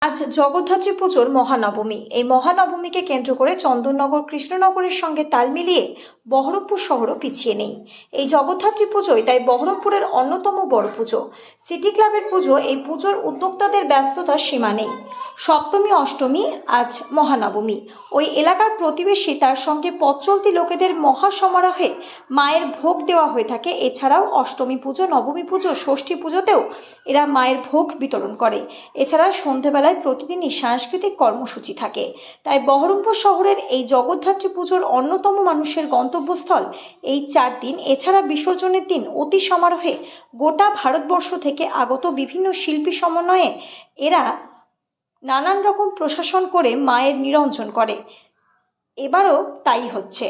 আজ জগদ্ধাত্রী পুজোর মহানবমী। এই মহানবমীকে কেন্দ্র করে চন্দননগর কৃষ্ণনগরের সঙ্গে তাল মিলিয়ে বহরমপুর শহরও পিছিয়ে নেই। এই জগদ্ধাত্রী পুজোয় তাই বহরমপুরের অন্যতম বড় পুজো। সিটি ক্লাবের পুজো। এই পুজোর উদ্যোক্তাদের ব্যস্ততার সীমা নেই। সপ্তমী অষ্টমী, আজ মহানবমী। ওই এলাকার প্রতিবেশী তার সঙ্গে পথ চলতি লোকেদের মহাসমারোহে মায়ের ভোগ দেওয়া হয়ে থাকে। এছাড়াও অষ্টমী পুজো, নবমী পুজো, ষষ্ঠী পুজোতেও এরা মায়ের ভোগ বিতরণ করে। এছাড়া সন্ধেবেলায় প্রতিদিনই সাংস্কৃতিক কর্মসূচি থাকে। তাই বহরমপুর শহরের এই জগদ্ধাত্রী পুজোর অন্যতম মানুষের গন্তব্যস্থল এই 4 দিন। এছাড়া বিসর্জনের দিন অতি সমারোহে গোটা ভারতবর্ষ থেকে আগত বিভিন্ন শিল্পী সমন্বয়ে এরা নানান রকম প্রশাসন করে মায়ের নিরঞ্জন করে। এবারও তাই হচ্ছে।